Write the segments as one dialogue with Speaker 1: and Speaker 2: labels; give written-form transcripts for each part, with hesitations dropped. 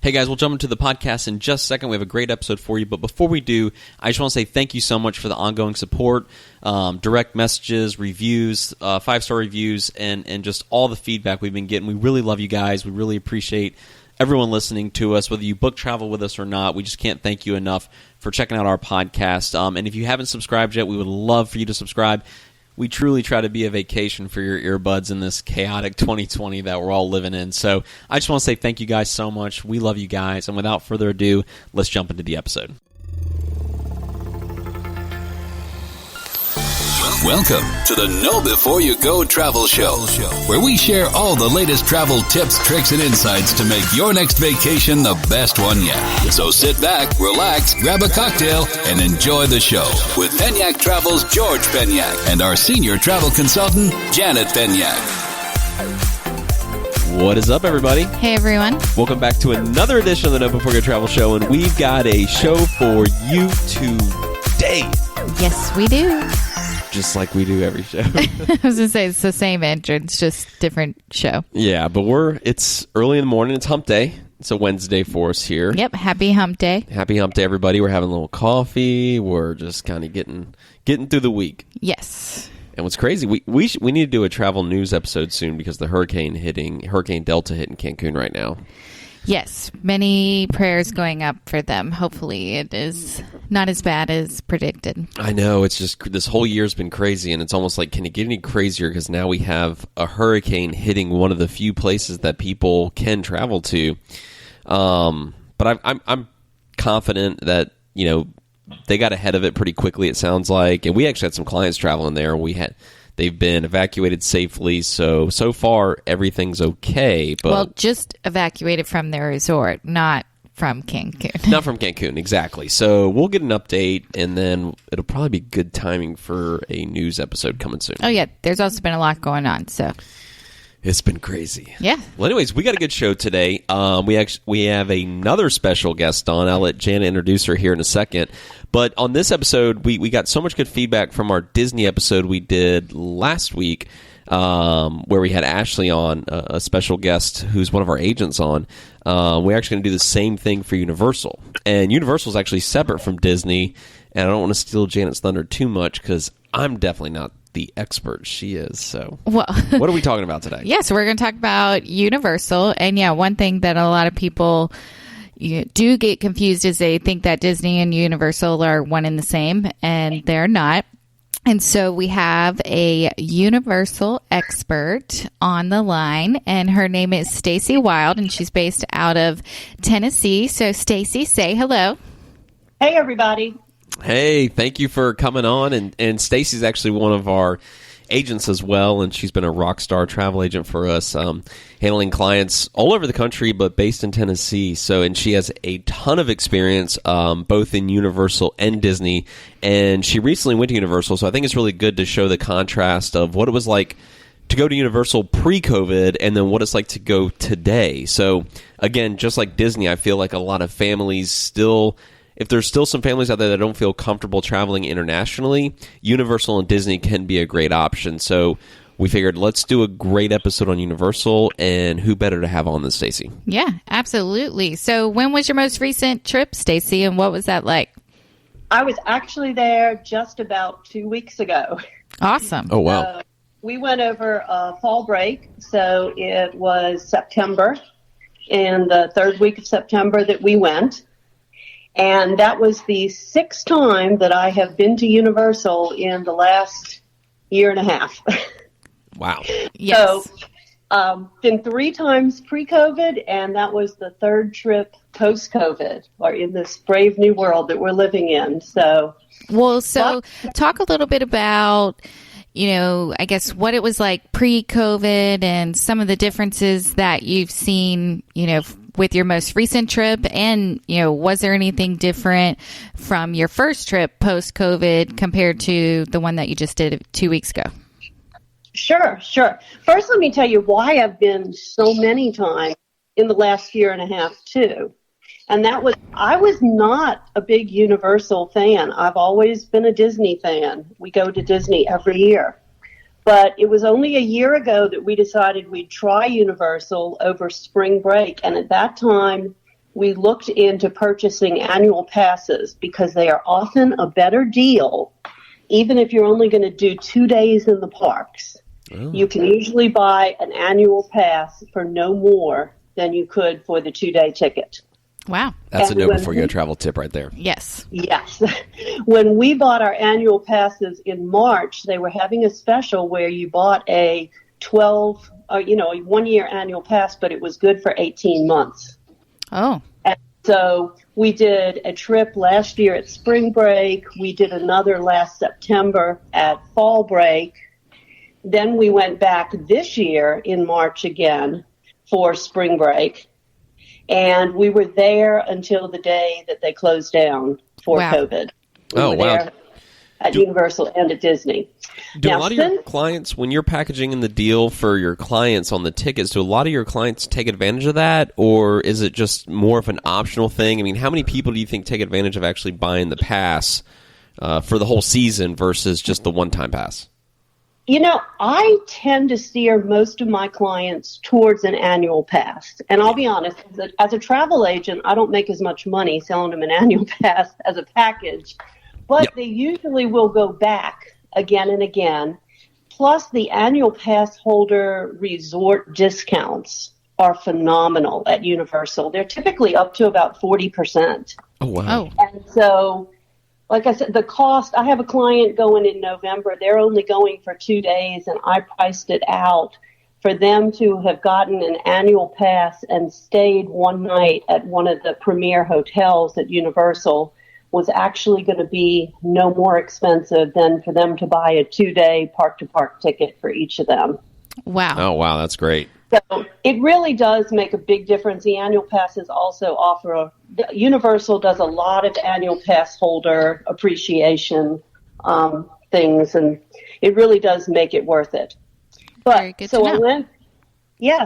Speaker 1: Hey guys, we'll jump into the podcast in just a second. We have a great episode for you, but before we do, I just want to say thank you so much for the ongoing support, direct messages, reviews, 5-star reviews, and just all the feedback we've been getting. We really love you guys. We really appreciate everyone listening to us, whether you book travel with us or not. We just can't thank you enough for checking out our podcast. And if you haven't subscribed yet, we would love for you to subscribe. We truly try to be a vacation for your earbuds in this chaotic 2020 that we're all living in. So I just want to say thank you guys so much. We love you guys. And without further ado, let's jump into the episode.
Speaker 2: Welcome to the Know Before You Go Travel Show, where we share all the latest travel tips, tricks, and insights to make your next vacation the best one yet. So sit back, relax, grab a cocktail, and enjoy the show with Penyak Travel's George Penyak and our senior travel consultant, Janet Penyak.
Speaker 1: What is up, everybody?
Speaker 3: Hey, everyone.
Speaker 1: Welcome back to another edition of the Know Before You Go Travel Show, and we've got a show for you today.
Speaker 3: Yes, we do.
Speaker 1: Just like we do every show.
Speaker 3: I was going to say, it's the same entrance, just different show.
Speaker 1: Yeah, but it's early in the morning. It's hump day. It's a Wednesday for us here.
Speaker 3: Yep, happy hump day.
Speaker 1: Happy hump day, everybody. We're having a little coffee. We're just kind of getting through the week.
Speaker 3: Yes.
Speaker 1: And what's crazy, we need to do a travel news episode soon because the Hurricane Delta hitting Cancun right now.
Speaker 3: Yes, many prayers going up for them. Hopefully it is not as bad as predicted.
Speaker 1: I know. It's just this whole year's been crazy, and it's almost like, can it get any crazier? Because now we have a hurricane hitting one of the few places that people can travel to. But I'm confident that, they got ahead of it pretty quickly, it sounds like. And we actually had some clients traveling there. They've been evacuated safely, so far everything's okay. But
Speaker 3: well, just evacuated from their resort, not from Cancun.
Speaker 1: Not from Cancun, exactly. So we'll get an update, and then it'll probably be good timing for a news episode coming soon.
Speaker 3: Oh, yeah. There's also been a lot going on, so.
Speaker 1: It's been crazy.
Speaker 3: Yeah.
Speaker 1: Well, anyways, we got a good show today. We have another special guest on. I'll let Janet introduce her here in a second. But on this episode, we got so much good feedback from our Disney episode we did last week, where we had Ashley on, a special guest who's one of our agents on. We're actually going to do the same thing for Universal. And Universal is actually separate from Disney. And I don't want to steal Janet's thunder too much because I'm definitely not the expert she is. So
Speaker 3: well,
Speaker 1: what are we talking about today?
Speaker 3: Yeah, so we're going to talk about Universal. And yeah, one thing that a lot of people do get confused is they think that Disney and Universal are one and the same, and they're not. And so we have a Universal expert on the line, and her name is Stacey Wild, and she's based out of Tennessee. So Stacey, say hello.
Speaker 4: Hey, everybody.
Speaker 1: Hey, thank you for coming on. And Stacey's actually one of our agents as well, and she's been a rock star travel agent for us, handling clients all over the country, but based in Tennessee. And she has a ton of experience, both in Universal and Disney. And she recently went to Universal, so I think it's really good to show the contrast of what it was like to go to Universal pre-COVID and then what it's like to go today. So again, just like Disney, I feel like a lot of families still, if there's still some families out there that don't feel comfortable traveling internationally, Universal and Disney can be a great option. So we figured let's do a great episode on Universal, and who better to have on than Stacey?
Speaker 3: Yeah, absolutely. So when was your most recent trip, Stacey, and what was that like?
Speaker 4: I was actually there just about 2 weeks ago.
Speaker 3: Awesome.
Speaker 1: Oh, wow.
Speaker 4: We went over fall break, so it was September, in the third week of September that we went. And that was the sixth time that I have been to Universal in the last year and a half.
Speaker 1: Wow.
Speaker 3: Yes.
Speaker 4: So, been 3 times pre-COVID, and that was the third trip post-COVID, or in this brave new world that we're living in. So,
Speaker 3: talk a little bit about, I guess what it was like pre-COVID and some of the differences that you've seen, with your most recent trip, and was there anything different from your first trip post-COVID compared to the one that you just did 2 weeks ago?
Speaker 4: Sure. First, let me tell you why I've been so many times in the last year and a half too. And that was, I was not a big Universal fan. I've always been a Disney fan. We go to Disney every year. But it was only a year ago that we decided we'd try Universal over spring break. And at that time, we looked into purchasing annual passes because they are often a better deal, even if you're only going to do 2 days in the parks. Oh. You can usually buy an annual pass for no more than you could for the 2-day ticket.
Speaker 3: Wow.
Speaker 1: That's a know before you go travel tip right there.
Speaker 3: Yes.
Speaker 4: Yes. When we bought our annual passes in March, they were having a special where you bought a 1-year annual pass, but it was good for 18 months.
Speaker 3: Oh.
Speaker 4: And so we did a trip last year at spring break. We did another last September at fall break. Then we went back this year in March again for spring break. And we were there until the day that they closed down for COVID. We were there at Universal and at Disney.
Speaker 1: Do a lot of your clients, when you're packaging in the deal for your clients on the tickets, do a lot of your clients take advantage of that? Or is it just more of an optional thing? I mean, how many people do you think take advantage of actually buying the pass for the whole season versus just the one-time pass?
Speaker 4: I tend to steer most of my clients towards an annual pass. And I'll be honest, as a travel agent, I don't make as much money selling them an annual pass as a package. But They usually will go back again and again. Plus, the annual pass holder resort discounts are phenomenal at Universal. They're typically up to about 40%.
Speaker 1: Oh, wow.
Speaker 4: And so, like I said, the cost, I have a client going in November. They're only going for 2 days, and I priced it out for them to have gotten an annual pass and stayed one night at one of the premier hotels at Universal was actually going to be no more expensive than for them to buy a 2-day park-to-park ticket for each of them.
Speaker 3: Wow.
Speaker 1: Oh, wow, that's great.
Speaker 4: So it really does make a big difference. The annual passes also Universal does a lot of annual pass holder appreciation things, and it really does make it worth it. But
Speaker 3: very good to know.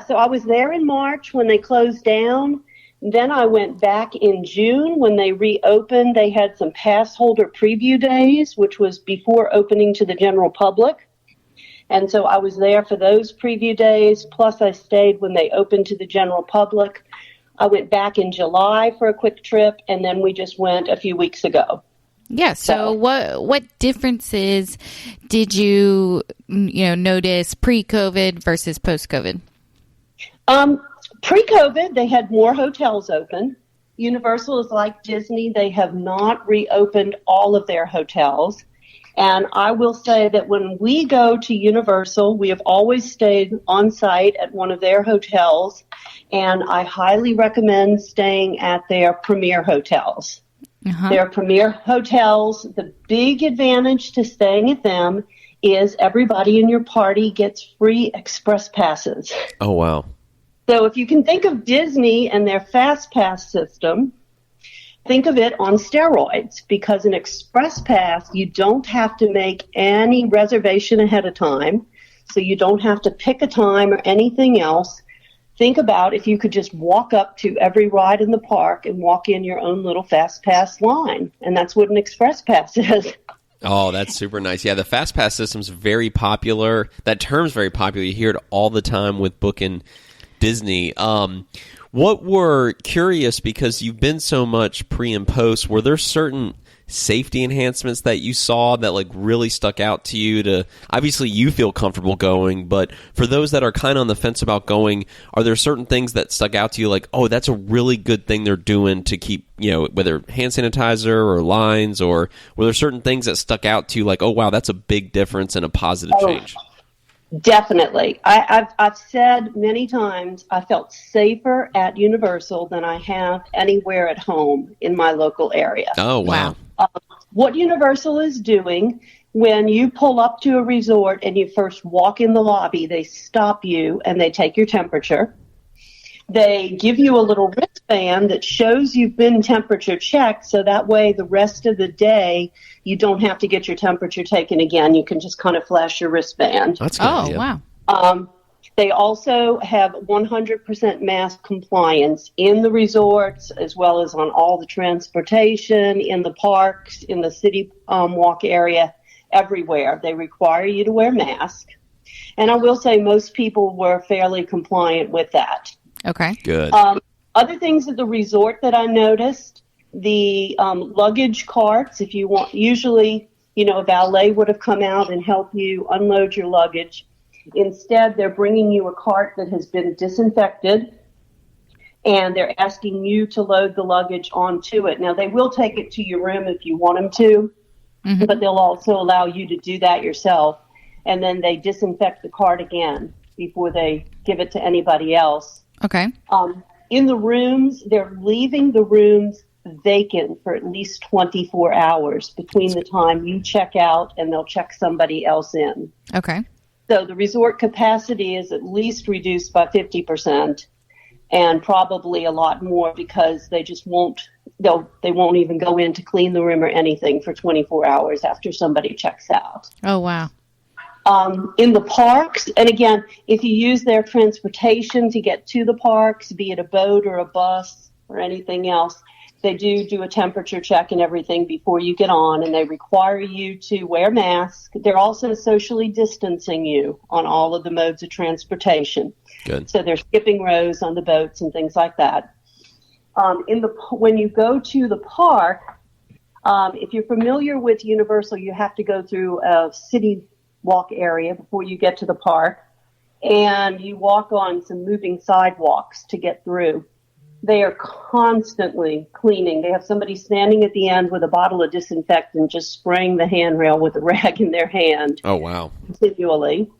Speaker 4: So I was there in March when they closed down. Then I went back in June when they reopened. They had some pass holder preview days, which was before opening to the general public. And so I was there for those preview days, plus I stayed when they opened to the general public. I went back in July for a quick trip, and then we just went a few weeks ago.
Speaker 3: Yeah, so what differences did you notice pre-COVID versus post-COVID?
Speaker 4: Pre-COVID, they had more hotels open. Universal is like Disney. They have not reopened all of their hotels. And I will say that when we go to Universal, we have always stayed on site at one of their hotels. And I highly recommend staying at their premier hotels. Uh-huh. Their premier hotels, the big advantage to staying at them is everybody in your party gets free express passes.
Speaker 1: Oh, wow.
Speaker 4: So if you can think of Disney and their fast pass system, think of it on steroids, because an express pass, you don't have to make any reservation ahead of time, so you don't have to pick a time or anything else. Think about if you could just walk up to every ride in the park and walk in your own little fast pass line, and that's what an express pass is.
Speaker 1: Oh, that's super nice. Yeah, the fast pass system's very popular. That term's very popular. You hear it all the time with booking Disney. What we're curious, because you've been so much pre and post, were there certain safety enhancements that you saw that like really stuck out to you? To obviously you feel comfortable going, but for those that are kind of on the fence about going, are there certain things that stuck out to you like, oh, that's a really good thing they're doing to keep, whether hand sanitizer or lines, or were there certain things that stuck out to you like, oh wow, that's a big difference and a positive change?
Speaker 4: Definitely. I've said many times I felt safer at Universal than I have anywhere at home in my local area.
Speaker 1: Oh, wow.
Speaker 4: What Universal is doing, when you pull up to a resort and you first walk in the lobby, they stop you and they take your temperature. They give you a little wristband that shows you've been temperature checked, so that way the rest of the day you don't have to get your temperature taken again. You can just kind of flash your wristband.
Speaker 1: That's good.
Speaker 3: Oh,
Speaker 1: idea.
Speaker 3: Wow.
Speaker 4: They also have 100% mask compliance in the resorts, as well as on all the transportation, in the parks, in the city walk area, everywhere. They require you to wear masks. And I will say most people were fairly compliant with that.
Speaker 3: Okay.
Speaker 1: Good.
Speaker 4: Other things at the resort that I noticed, the luggage carts, if you want, usually, a valet would have come out and help you unload your luggage. Instead, they're bringing you a cart that has been disinfected, and they're asking you to load the luggage onto it. Now, they will take it to your room if you want them to, but they'll also allow you to do that yourself. And then they disinfect the cart again before they give it to anybody else.
Speaker 3: Okay.
Speaker 4: In the rooms, they're leaving the rooms vacant for at least 24 hours between the time you check out and they'll check somebody else in.
Speaker 3: Okay.
Speaker 4: So the resort capacity is at least reduced by 50%, and probably a lot more because they just won't even go in to clean the room or anything for 24 hours after somebody checks out.
Speaker 3: Oh, wow.
Speaker 4: In the parks, and again, if you use their transportation to get to the parks, be it a boat or a bus or anything else, they do a temperature check and everything before you get on, and they require you to wear masks. They're also socially distancing you on all of the modes of transportation.
Speaker 1: Good.
Speaker 4: So they're skipping rows on the boats and things like that. When you go to the park, if you're familiar with Universal, you have to go through a city walk area before you get to the park, and you walk on some moving sidewalks to get through. They are constantly cleaning. They have somebody standing at the end with a bottle of disinfectant just spraying the handrail with a rag in their hand.
Speaker 1: Oh, wow.
Speaker 4: Continually.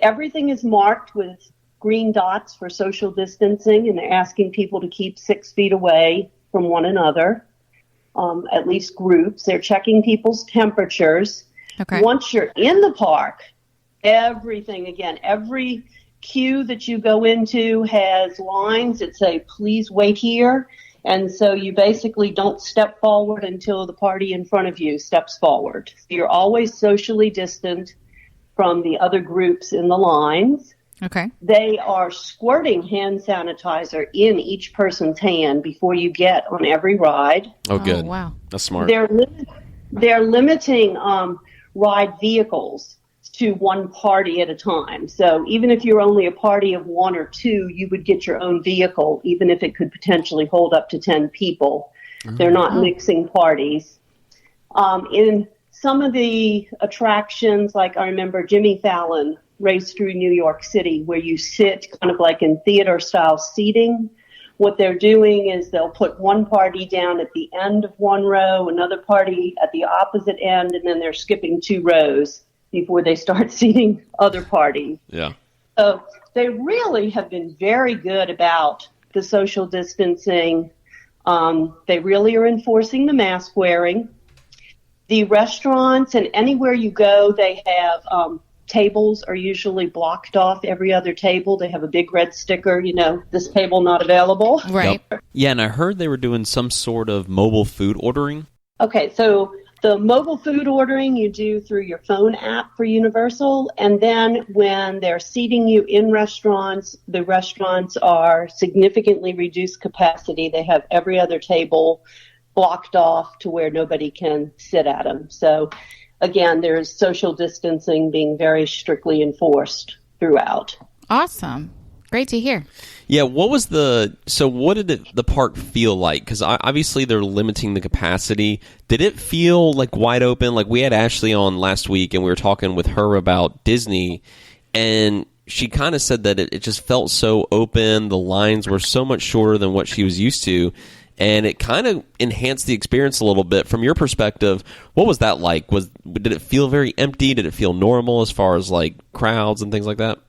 Speaker 4: Everything is marked with green dots for social distancing, and they're asking people to keep 6 feet away from one another, at least groups. They're checking people's temperatures.
Speaker 3: Okay.
Speaker 4: Once you're in the park, everything, again, every queue that you go into has lines that say, please wait here. And so you basically don't step forward until the party in front of you steps forward. You're always socially distant from the other groups in the lines.
Speaker 3: Okay.
Speaker 4: They are squirting hand sanitizer in each person's hand before you get on every ride.
Speaker 1: Oh, good.
Speaker 3: Oh, wow.
Speaker 1: That's smart.
Speaker 4: They're limiting ride vehicles to one party at a time. So even if you're only a party of 1 or 2, you would get your own vehicle, even if it could potentially hold up to 10 people. They're not mixing parties. In some of the attractions, like I remember Jimmy Fallon raced through New York City, where you sit kind of like in theater-style seating. What they're doing is they'll put one party down at the end of one row, another party at the opposite end, and then they're skipping 2 rows before they start seating other parties.
Speaker 1: Yeah.
Speaker 4: So they really have been very good about the social distancing. They really are enforcing the mask wearing. The restaurants and anywhere you go, they have tables are usually blocked off every other table. They have a big red sticker, this table not available.
Speaker 3: Right.
Speaker 1: Yep. Yeah, and I heard they were doing some sort of mobile food ordering.
Speaker 4: Okay, so the mobile food ordering you do through your phone app for Universal, and then when they're seating you in restaurants, the restaurants are significantly reduced capacity. They have every other table blocked off to where nobody can sit at them. So, again, there's social distancing being very strictly enforced throughout.
Speaker 3: Awesome. Great to hear.
Speaker 1: Yeah, what did the park feel like? Because obviously they're limiting the capacity. Did it feel like wide open? Like we had Ashley on last week and we were talking with her about Disney, and she kind of said that it just felt so open. The lines were so much shorter than what she was used to, and it kind of enhanced the experience a little bit. From your perspective, what was that like? Did it feel very empty? Did it feel normal as far as like crowds and things like that?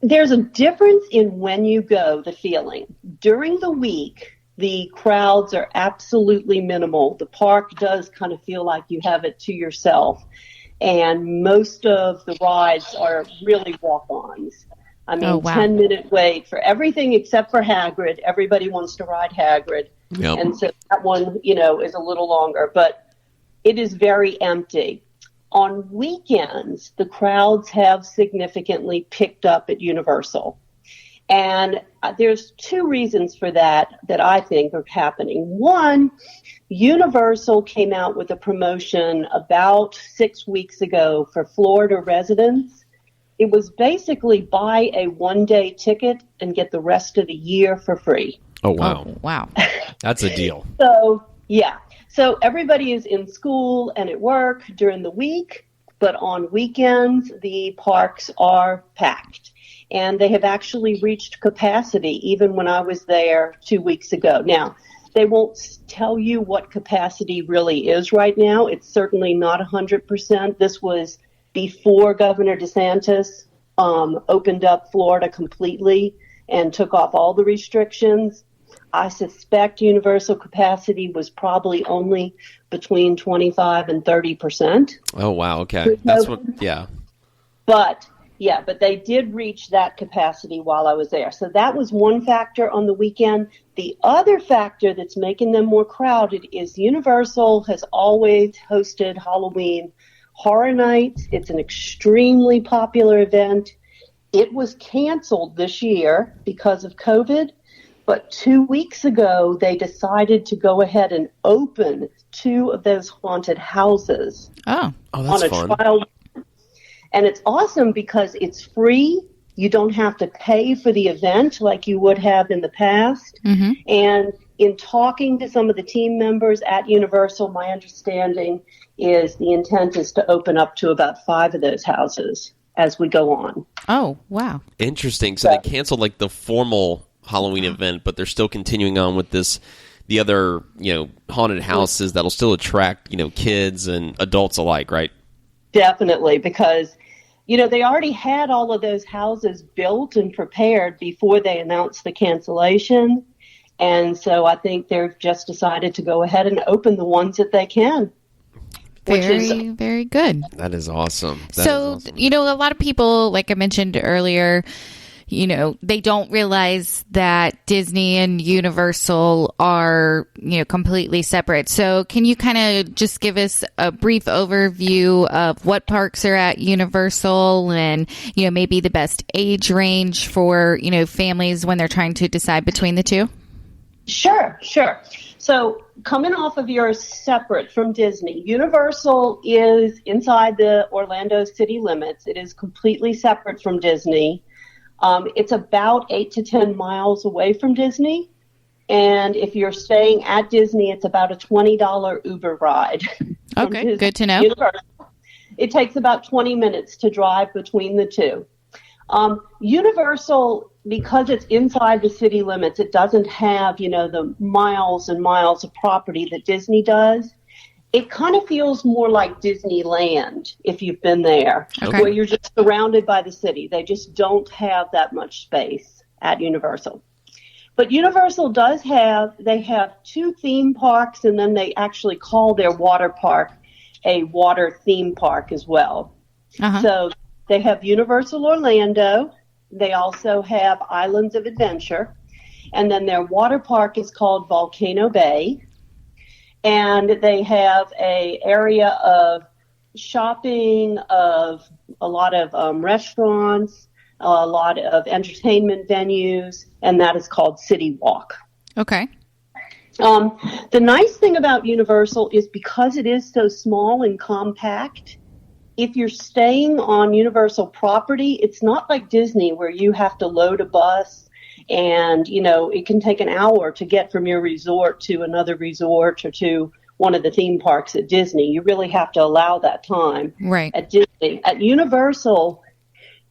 Speaker 4: There's a difference in when you go, the feeling. During the week, the crowds are absolutely minimal. The park does kind of feel like you have it to yourself. And most of the rides are really walk-ons. I mean, 10-minute wait for everything except for Hagrid. Everybody wants to ride Hagrid.
Speaker 1: Yep.
Speaker 4: And so that one, is a little longer. But it is very empty. On weekends, the crowds have significantly picked up at Universal. And there's 2 reasons for that I think are happening. One, Universal came out with a promotion about 6 weeks ago for Florida residents It was basically buy a one-day ticket and get the rest of the year for free.
Speaker 1: Oh, wow.
Speaker 3: Oh, wow.
Speaker 1: That's a deal.
Speaker 4: So, yeah. So everybody is in school and at work during the week, but on weekends, the parks are packed. And they have actually reached capacity even when I was there 2 weeks ago. Now, they won't tell you what capacity really is right now. It's certainly not 100%. This was before Governor DeSantis opened up Florida completely and took off all the restrictions. I suspect universal capacity was probably only between 25 and 30%.
Speaker 1: Oh, wow. Okay. That's what, yeah.
Speaker 4: But they did reach that capacity while I was there. So that was one factor on the weekend. The other factor that's making them more crowded is Universal has always hosted Halloween Horror Nights. It's an extremely popular event. It was canceled this year because of COVID, but 2 weeks ago they decided to go ahead and open 2 of those haunted houses.
Speaker 3: Oh,
Speaker 1: that's
Speaker 4: on a
Speaker 1: fun.
Speaker 4: trial. And it's awesome because it's free. You don't have to pay for the event like you would have in the past.
Speaker 3: Mm-hmm.
Speaker 4: And in talking to some of the team members at Universal, my understanding is the intent is to open up to about 5 of those houses as we go on.
Speaker 3: Oh, wow.
Speaker 1: Interesting. So they canceled like the formal Halloween event, but they're still continuing on with the other, haunted houses that'll still attract, kids and adults alike, right?
Speaker 4: Definitely, because they already had all of those houses built and prepared before they announced the cancellation. And so I think they've just decided to go ahead and open the ones that they can.
Speaker 3: Very, very good.
Speaker 1: That is awesome.
Speaker 3: So, a lot of people, like I mentioned earlier, they don't realize that Disney and Universal are, completely separate. So can you kind of just give us a brief overview of what parks are at Universal and, maybe the best age range for, families when they're trying to decide between the two?
Speaker 4: Sure. So coming off of your separate from Disney, Universal is inside the Orlando city limits. It is completely separate from Disney. It's about 8 to 10 miles away from Disney. And if you're staying at Disney, it's about a $20 Uber ride.
Speaker 3: Okay, good to know.
Speaker 4: Universal. It takes about 20 minutes to drive between the two. Universal, because it's inside the city limits, it doesn't have, the miles and miles of property that Disney does. It kind of feels more like Disneyland if you've been there,
Speaker 3: okay,
Speaker 4: where you're just surrounded by the city. They just don't have that much space at Universal. But Universal they have 2 theme parks, and then they actually call their water park a water theme park as well.
Speaker 3: Uh-huh.
Speaker 4: So they have Universal Orlando. They also have Islands of Adventure. And then their water park is called Volcano Bay. And they have a area of shopping, of a lot of restaurants, a lot of entertainment venues, and that is called City Walk.
Speaker 3: Okay.
Speaker 4: The nice thing about Universal is because it is so small and compact, if you're staying on Universal property, it's not like Disney where you have to load a bus and, it can take an hour to get from your resort to another resort or to one of the theme parks at Disney. You really have to allow that time.
Speaker 3: Right.
Speaker 4: At Disney. At Universal,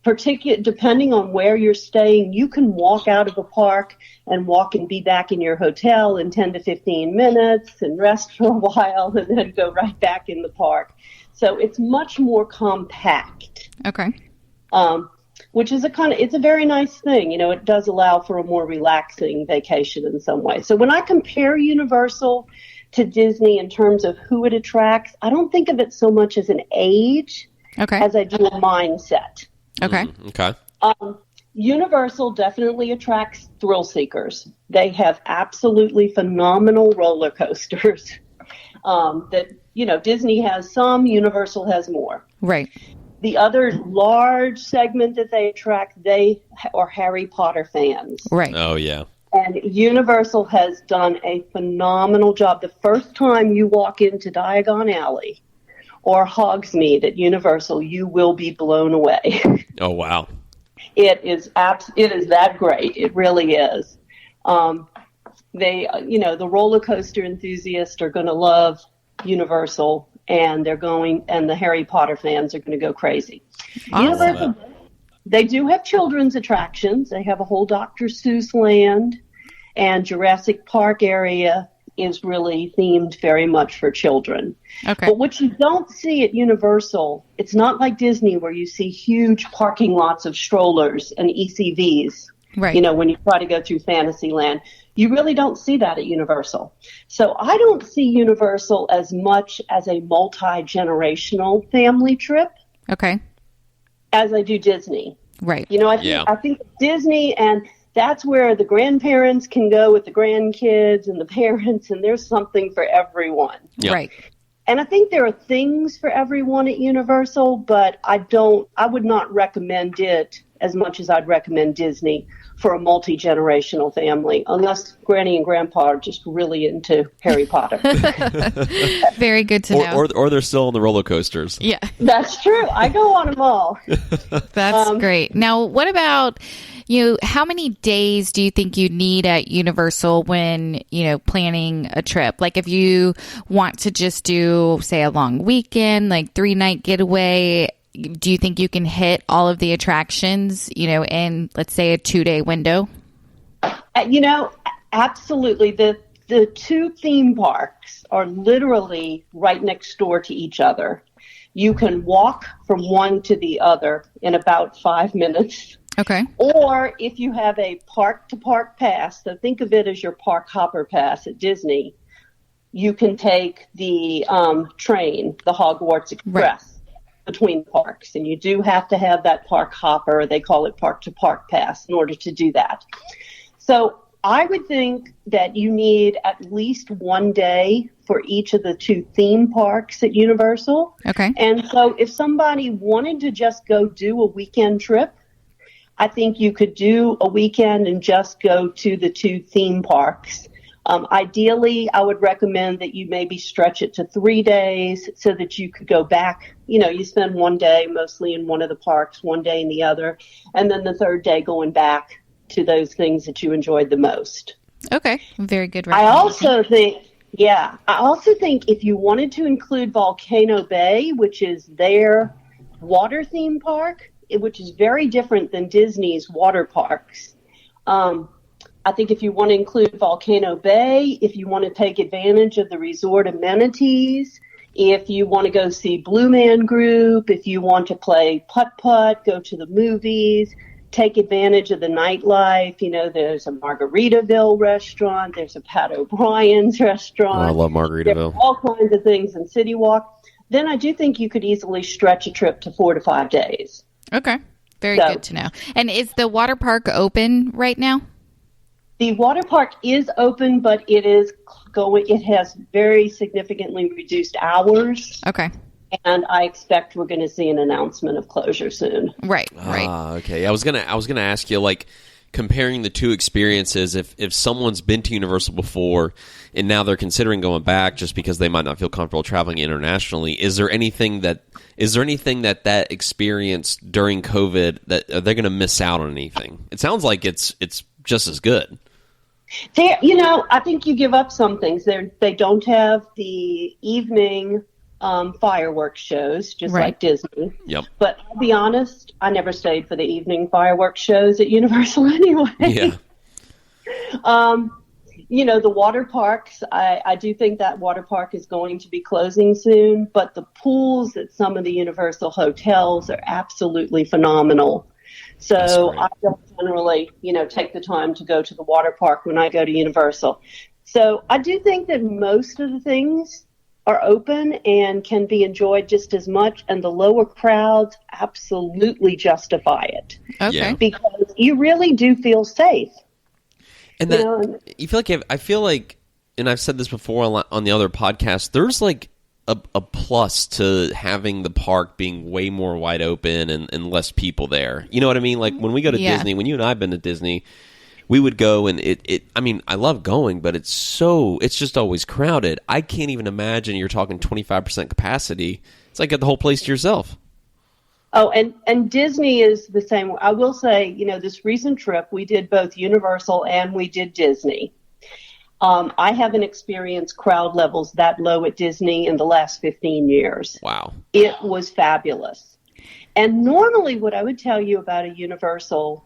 Speaker 4: depending on where you're staying, you can walk out of a park and walk and be back in your hotel in 10 to 15 minutes and rest for a while and then go right back in the park. So it's much more compact.
Speaker 3: Okay.
Speaker 4: Which is it's a very nice thing. It does allow for a more relaxing vacation in some way. So when I compare Universal to Disney in terms of who it attracts, I don't think of it so much as an age as I do a mindset.
Speaker 3: Okay.
Speaker 1: Okay.
Speaker 4: Universal definitely attracts thrill seekers. They have absolutely phenomenal roller coasters that, Disney has some, Universal has more.
Speaker 3: Right.
Speaker 4: The other large segment that they attract, they are Harry Potter fans.
Speaker 3: Right.
Speaker 1: Oh, yeah.
Speaker 4: And Universal has done a phenomenal job. The first time you walk into Diagon Alley, or Hogsmeade at Universal, you will be blown away.
Speaker 1: Oh, wow.
Speaker 4: It is that great. It really is. The roller coaster enthusiasts are going to love Universal, and the Harry Potter fans are going to go crazy.
Speaker 3: Awesome.
Speaker 4: Universal, they do have children's attractions. They have a whole Dr. Seuss land, and Jurassic Park area is really themed very much for children.
Speaker 3: Okay.
Speaker 4: But what you don't see at Universal, it's not like Disney where you see huge parking lots of strollers and ECVs.
Speaker 3: Right.
Speaker 4: When you try to go through Fantasyland, you really don't see that at Universal. So I don't see Universal as much as a multi-generational family trip.
Speaker 3: Okay.
Speaker 4: As I do Disney.
Speaker 3: Right.
Speaker 4: I think Disney, and that's where the grandparents can go with the grandkids and the parents, and there's something for everyone.
Speaker 1: Yep.
Speaker 3: Right.
Speaker 4: And I think there are things for everyone at Universal, but I would not recommend it as much as I'd recommend Disney for a multi-generational family, unless Granny and Grandpa are just really into Harry Potter.
Speaker 3: Very good to know.
Speaker 1: Or they're still on the roller coasters.
Speaker 3: Yeah.
Speaker 4: That's true. I go on them all.
Speaker 3: That's great. Now, what about, how many days do you think you need at Universal when, planning a trip? Like if you want to just do, say, a long weekend, like 3-night getaway, do you think you can hit all of the attractions, in, let's say, a 2-day window?
Speaker 4: Absolutely. The two theme parks are literally right next door to each other. You can walk from one to the other in about 5 minutes.
Speaker 3: Okay.
Speaker 4: Or if you have a park-to-park pass, so think of it as your park hopper pass at Disney, you can take the train, the Hogwarts Express.
Speaker 3: Right.
Speaker 4: Between parks, and you do have to have that park hopper, they call it park-to-park pass, in order to do that. So I would think that you need at least 1 day for each of the two theme parks at Universal.
Speaker 3: Okay.
Speaker 4: And so if somebody wanted to just go do a weekend trip, I think you could do a weekend and just go to the two theme parks. Ideally, I would recommend that you maybe stretch it to 3 days so that you could go back. You spend 1 day mostly in one of the parks, 1 day in the other, and then the third day going back to those things that you enjoyed the most.
Speaker 3: Okay. Very good.
Speaker 4: I also think if you wanted to include Volcano Bay, which is their water theme park, which is very different than Disney's water parks, I think if you want to include Volcano Bay, if you want to take advantage of the resort amenities, if you want to go see Blue Man Group, if you want to play putt-putt, go to the movies, take advantage of the nightlife, there's a Margaritaville restaurant, there's a Pat O'Brien's restaurant.
Speaker 1: Oh, I love Margaritaville.
Speaker 4: There's all kinds of things in City Walk. Then I do think you could easily stretch a trip to 4 to 5 days.
Speaker 3: Okay. Very good to know. And is the water park open right now?
Speaker 4: The water park is open, but it has very significantly reduced hours.
Speaker 3: Okay.
Speaker 4: And I expect we're going to see an announcement of closure soon.
Speaker 3: Right.
Speaker 1: Okay. I was gonna ask you, like, comparing the two experiences, if someone's been to Universal before and now they're considering going back just because they might not feel comfortable traveling internationally, is there anything that experience during COVID that are they going to miss out on anything? It sounds like it's just as good.
Speaker 4: I think you give up some things. They don't have the evening fireworks shows, just like Disney.
Speaker 1: Yep.
Speaker 4: But I'll be honest, I never stayed for the evening fireworks shows at Universal anyway.
Speaker 1: Yeah.
Speaker 4: The water parks, I do think that water park is going to be closing soon, but the pools at some of the Universal hotels are absolutely phenomenal. So I don't generally, take the time to go to the water park when I go to Universal. So I do think that most of the things are open and can be enjoyed just as much, and the lower crowds absolutely justify it.
Speaker 3: Okay.
Speaker 1: Yeah.
Speaker 4: Because you really do feel safe.
Speaker 1: And I feel like, and I've said this before on the other podcast, there's like a plus to having the park being way more wide open and less people there. You know what I mean? Like when we go to Disney, when you and I have been to Disney, we would go, and I mean, I love going, but it's just always crowded. I can't even imagine you're talking 25% capacity. It's like get the whole place to yourself.
Speaker 4: Oh, and Disney is the same. I will say, this recent trip, we did both Universal and we did Disney. I haven't experienced crowd levels that low at Disney in the last 15 years.
Speaker 1: Wow.
Speaker 4: It was fabulous. And normally what I would tell you about a Universal,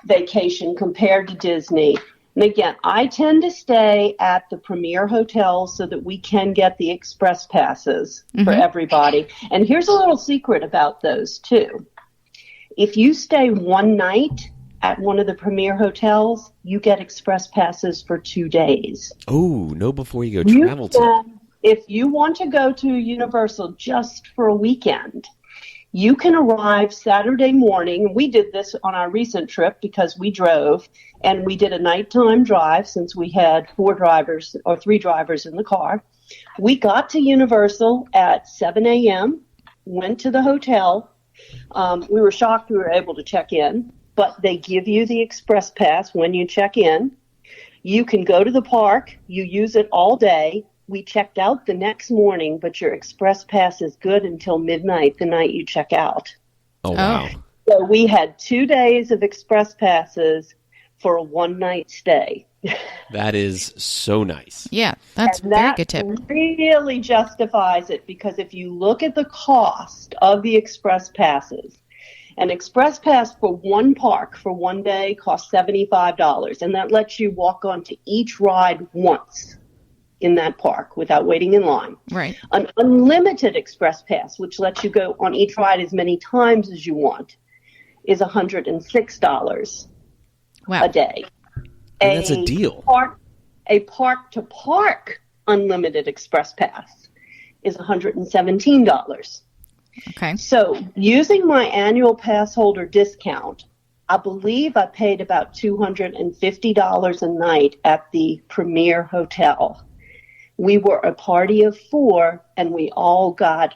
Speaker 4: vacation compared to Disney, and again, I tend to stay at the premier hotels so that we can get the express passes for everybody. And here's a little secret about those too. If you stay one night at one of the premier hotels, you get express passes for 2 days.
Speaker 1: Oh, no, before you go travel to.
Speaker 4: If you want to go to Universal just for a weekend, you can arrive Saturday morning. We did this on our recent trip because we drove, and we did a nighttime drive since we had 3 drivers in the car. We got to Universal at 7 a.m., went to the hotel. We were shocked we were able to check in, but they give you the express pass when you check in. You can go to the park. You use it all day. We checked out the next morning, but your express pass is good until midnight the night you check out.
Speaker 1: Oh, wow.
Speaker 4: So we had 2 days of express passes for a one-night stay.
Speaker 1: That is so nice.
Speaker 3: Yeah, that's a very good tip.
Speaker 4: That really justifies it, because if you look at the cost of the express passes, an express pass for one park for 1 day costs $75, and that lets you walk onto each ride once in that park without waiting in line.
Speaker 3: Right.
Speaker 4: An unlimited express pass, which lets you go on each ride as many times as you want, is $106 a day.
Speaker 1: And that's a deal.
Speaker 4: A park-to-park unlimited express pass is $117.
Speaker 3: Okay.
Speaker 4: So using my annual pass holder discount, I believe I paid about $250 a night at the Premier Hotel. We were a party of 4, and we all got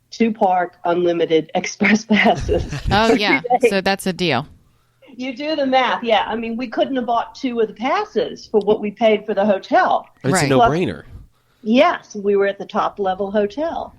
Speaker 4: 2 park unlimited express passes.
Speaker 3: Oh, yeah. So that's a deal.
Speaker 4: You do the math. Yeah. I mean, we couldn't have bought 2 of the passes for what we paid for the hotel.
Speaker 1: It's a no-brainer.
Speaker 4: Yes. We were at the top level hotel.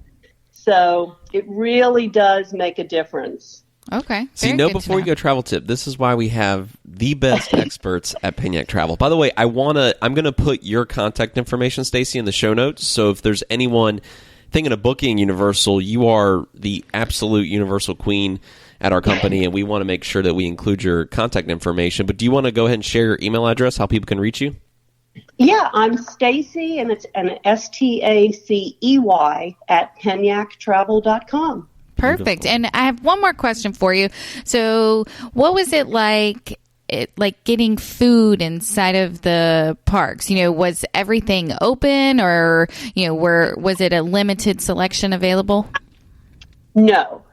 Speaker 4: So it really does make a difference.
Speaker 3: Okay.
Speaker 1: See, before you go travel tip, this is why we have the best experts at Paniac Travel. By the way, I'm going to put your contact information, Stacey, in the show notes. So if there's anyone thinking of booking Universal, you are the absolute Universal queen at our company, and we want to make sure that we include your contact information. But do you want to go ahead and share your email address, how people can reach you?
Speaker 4: Yeah, I'm Stacey, and it's an STACEY at PaniacTravel.com.
Speaker 3: Perfect. Beautiful. And I have one more question for you. So what was it like getting food inside of the parks? Was everything open, or, was it a limited selection available?
Speaker 4: No.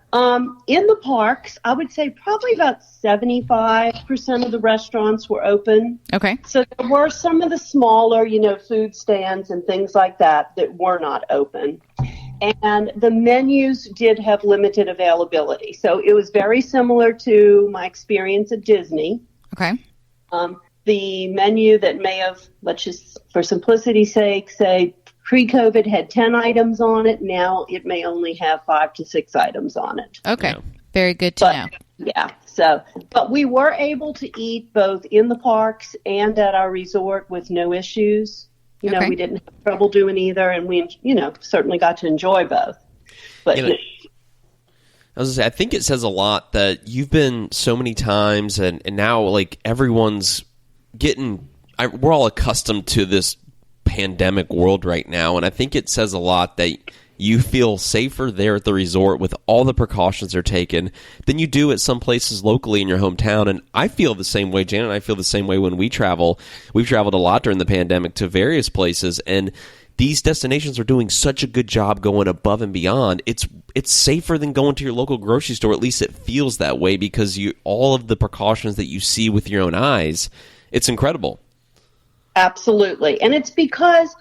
Speaker 4: In the parks, I would say probably about 75% of the restaurants were open.
Speaker 3: Okay.
Speaker 4: So there were some of the smaller, food stands and things like that were not open. And the menus did have limited availability. So it was very similar to my experience at Disney.
Speaker 3: Okay.
Speaker 4: The menu that may have, let's just, for simplicity's sake, say pre-COVID had 10 items on it. Now it may only have 5 to 6 items on it.
Speaker 3: Okay. Yeah. Very good to know.
Speaker 4: Yeah. So, but we were able to eat both in the parks and at our resort with no issues. We didn't have trouble doing either, and we, certainly got to enjoy both. But
Speaker 1: I was gonna say, I think it says a lot that you've been so many times, and now like everyone's we're all accustomed to this pandemic world right now, and I think it says a lot that you feel safer there at the resort with all the precautions they're taken than you do at some places locally in your hometown. And I feel the same way. Janet and I feel the same way when we travel. We've traveled a lot during the pandemic to various places, and these destinations are doing such a good job going above and beyond. It's safer than going to your local grocery store. At least it feels that way, because all of the precautions that you see with your own eyes, it's incredible.
Speaker 4: Absolutely. And it's because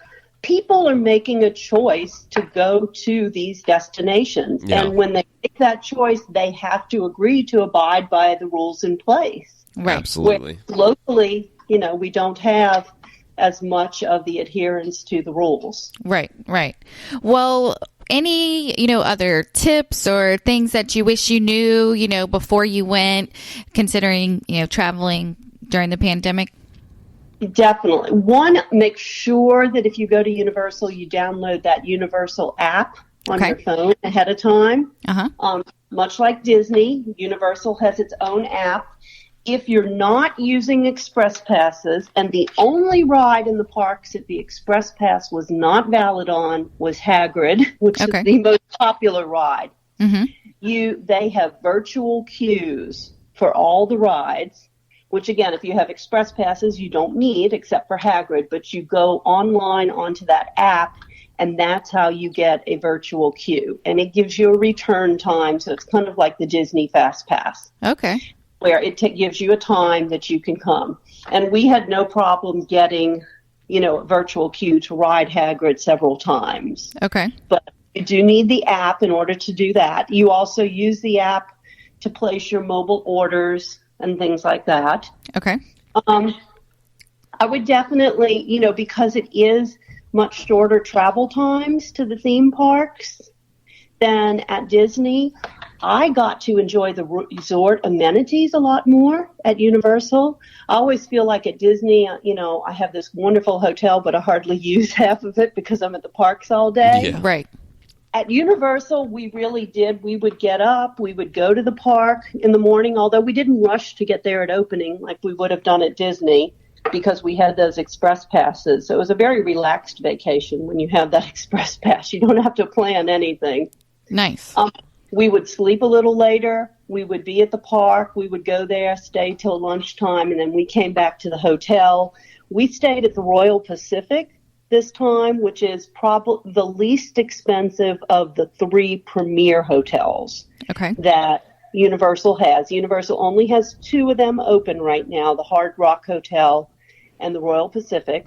Speaker 4: people are making a choice to go to these destinations. Yeah. And when they make that choice, they have to agree to abide by the rules in place.
Speaker 3: Right.
Speaker 1: Absolutely.
Speaker 4: Where locally, we don't have as much of the adherence to the rules.
Speaker 3: Right. Well, any, other tips or things that you wish you knew, before you went, considering, traveling during the pandemic?
Speaker 4: Definitely. One, make sure that if you go to Universal, you download that Universal app on your phone ahead of time. Much like Disney, Universal has its own app. If you're not using Express Passes, and the only ride in the parks that the Express Pass was not valid on was Hagrid, which is the most popular ride. They have virtual queues for all the rides, which again, if you have Express Passes, you don't need except for Hagrid, but you go online onto that app, and that's how you get a virtual queue. And it gives you a return time, so it's kind of like the Disney Fast Pass.
Speaker 3: Okay.
Speaker 4: Where it gives you a time that you can come. And we had no problem getting, a virtual queue to ride Hagrid several times.
Speaker 3: Okay.
Speaker 4: But you do need the app in order to do that. You also use the app to place your mobile orders and things like that.
Speaker 3: Okay.
Speaker 4: I would definitely, because it is much shorter travel times to the theme parks than at Disney, I got to enjoy the resort amenities a lot more at Universal. I always feel like at Disney, I have this wonderful hotel, but I hardly use half of it because I'm at the parks all day.
Speaker 1: Yeah.
Speaker 3: Right.
Speaker 4: At Universal, we really did. We would get up, we would go to the park in the morning, although we didn't rush to get there at opening like we would have done at Disney because we had those express passes. So it was a very relaxed vacation when you have that express pass. You don't have to plan anything.
Speaker 3: Nice.
Speaker 4: We would sleep a little later. We would be at the park. We would go there, stay till lunchtime, and then we came back to the hotel. We stayed at the Royal Pacific this time, which is probably the least expensive of the 3 premier hotels that Universal has. Universal only has 2 of them open right now, the Hard Rock Hotel and the Royal Pacific.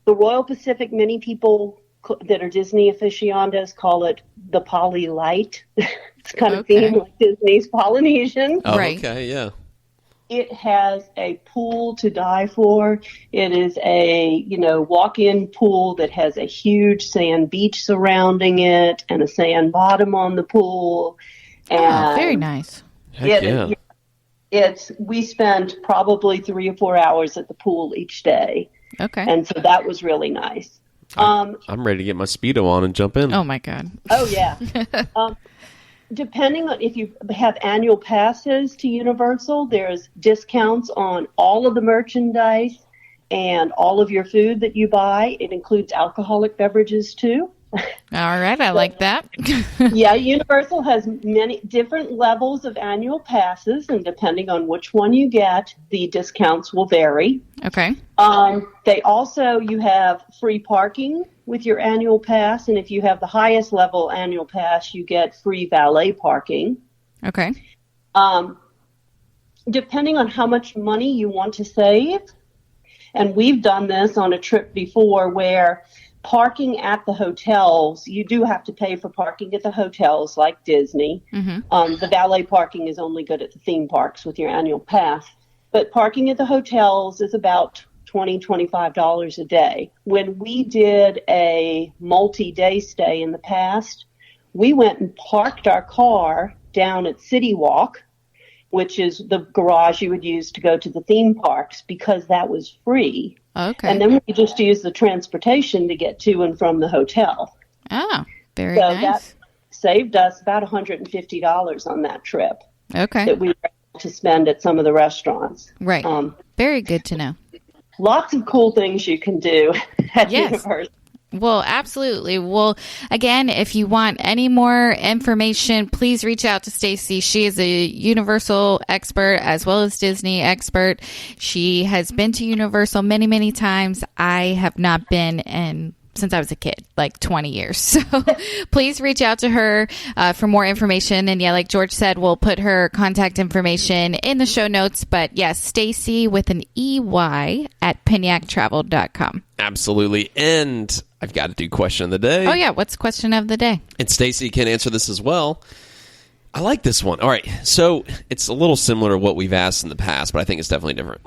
Speaker 4: The Royal Pacific, many people that are Disney aficionados call it the Poly Light. It's kind of themed like Disney's Polynesian.
Speaker 1: Oh,
Speaker 3: right.
Speaker 1: Okay, yeah.
Speaker 4: It has a pool to die for. It is a, walk-in pool that has a huge sand beach surrounding it and a sand bottom on the pool. And
Speaker 3: very nice.
Speaker 1: Heck yeah.
Speaker 4: We spend probably 3 or 4 hours at the pool each day.
Speaker 3: Okay.
Speaker 4: And so that was really nice.
Speaker 1: I'm ready to get my Speedo on and jump in.
Speaker 3: Oh, my God.
Speaker 4: Oh, yeah. Depending on if you have annual passes to Universal, there's discounts on all of the merchandise and all of your food that you buy. It includes alcoholic beverages, too.
Speaker 3: All right. I like that.
Speaker 4: Yeah, Universal has many different levels of annual passes, and depending on which one you get, the discounts will vary.
Speaker 3: Okay.
Speaker 4: You have free parking with your annual pass, and if you have the highest level annual pass, you get free valet parking.
Speaker 3: Okay.
Speaker 4: Depending on how much money you want to save, and we've done this on a trip before where parking at the hotels, you do have to pay for parking at the hotels like Disney. Mm-hmm. The valet parking is only good at the theme parks with your annual pass. But parking at the hotels is about $20-25 a day. When we did a multi-day stay in the past, we went and parked our car down at City Walk, which is the garage you would use to go to the theme parks, because that was free.
Speaker 3: Okay.
Speaker 4: And then we just used the transportation to get to and from the hotel.
Speaker 3: Oh, very
Speaker 4: so
Speaker 3: nice.
Speaker 4: That saved us about $150 on that trip.
Speaker 3: Okay.
Speaker 4: That we were able to spend at some of the restaurants.
Speaker 3: Right. Very good to know.
Speaker 4: Lots of cool things you can do at Universal.
Speaker 3: Well, absolutely. Well, again, if you want any more information, please reach out to Stacey. She is a Universal expert as well as Disney expert. She has been to Universal many, many times. I have not been since I was a kid, like 20 years. So please reach out to her for more information. And yeah, like George said, we'll put her contact information in the show notes. But yes, Stacey with an EY at PinyakTravel.com.
Speaker 1: Absolutely. And I've got to do question of the day.
Speaker 3: Oh, yeah. What's question of the day?
Speaker 1: And Stacey can answer this as well. I like this one. All right, so it's a little similar to what we've asked in the past, but I think it's definitely different.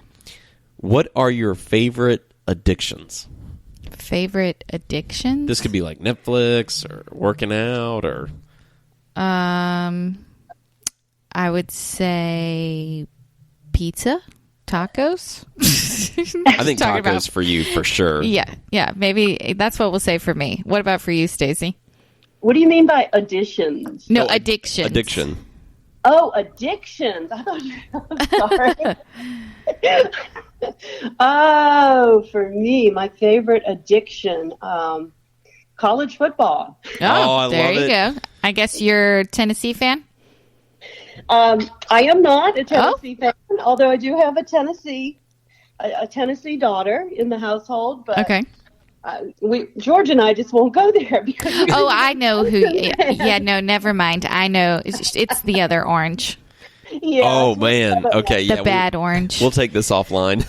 Speaker 1: What are your favorite addictions?
Speaker 3: Favorite addictions?
Speaker 1: This could be like Netflix or working out or...
Speaker 3: I would say pizza, tacos.
Speaker 1: I think tacos for you for sure.
Speaker 3: Yeah, maybe that's what we'll say for me. What about for you, Stacey?
Speaker 4: What do you mean by additions?
Speaker 3: No, addictions.
Speaker 1: Addiction.
Speaker 4: Oh, addictions. I thought sorry. Oh, for me, my favorite addiction, college football.
Speaker 1: I
Speaker 3: there
Speaker 1: love
Speaker 3: you
Speaker 1: it.
Speaker 3: go. I guess you're a Tennessee fan?
Speaker 4: I am not a Tennessee fan, although I do have a Tennessee daughter in the household. But
Speaker 3: Okay.
Speaker 4: George and I just won't go there because.
Speaker 3: I know who. Yeah, no, never mind. I know. It's the other orange.
Speaker 4: Yeah,
Speaker 1: Oh man. Okay.
Speaker 3: The
Speaker 1: Yeah.
Speaker 3: bad orange.
Speaker 1: We'll take this offline.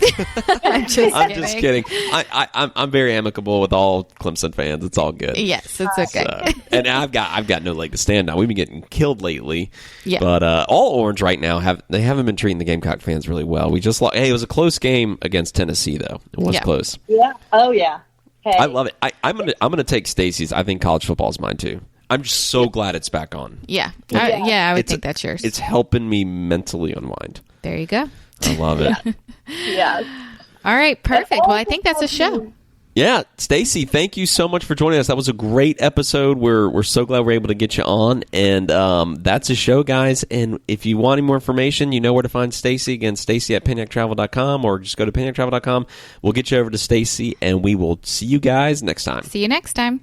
Speaker 3: I'm
Speaker 1: just kidding. I'm very amicable with all Clemson fans. It's all good.
Speaker 3: Yes, it's okay.
Speaker 1: And I've got no leg to stand on. We've been getting killed lately.
Speaker 3: Yeah.
Speaker 1: But all orange right now haven't been treating the Gamecock fans really well. We just it was a close game against Tennessee though. It was close.
Speaker 4: Yeah. Oh yeah. Hey.
Speaker 1: I love it. I'm gonna take Stacey's. I think college football is mine too. I'm just so glad it's back on.
Speaker 3: Yeah. I would think that's yours.
Speaker 1: It's helping me mentally unwind.
Speaker 3: There you go.
Speaker 1: I love it.
Speaker 4: Yes.
Speaker 3: All right, perfect. Well, I think that's a show.
Speaker 1: Yeah, Stacey, thank you so much for joining us. That was a great episode. We're so glad we're able to get you on, and that's a show, guys. And if you want any more information, you know where to find Stacey. Again, Stacey at PennyacTravel.com, or just go to PennyacTravel.com. We'll get you over to Stacey, and we will see you guys next time.
Speaker 3: See you next time.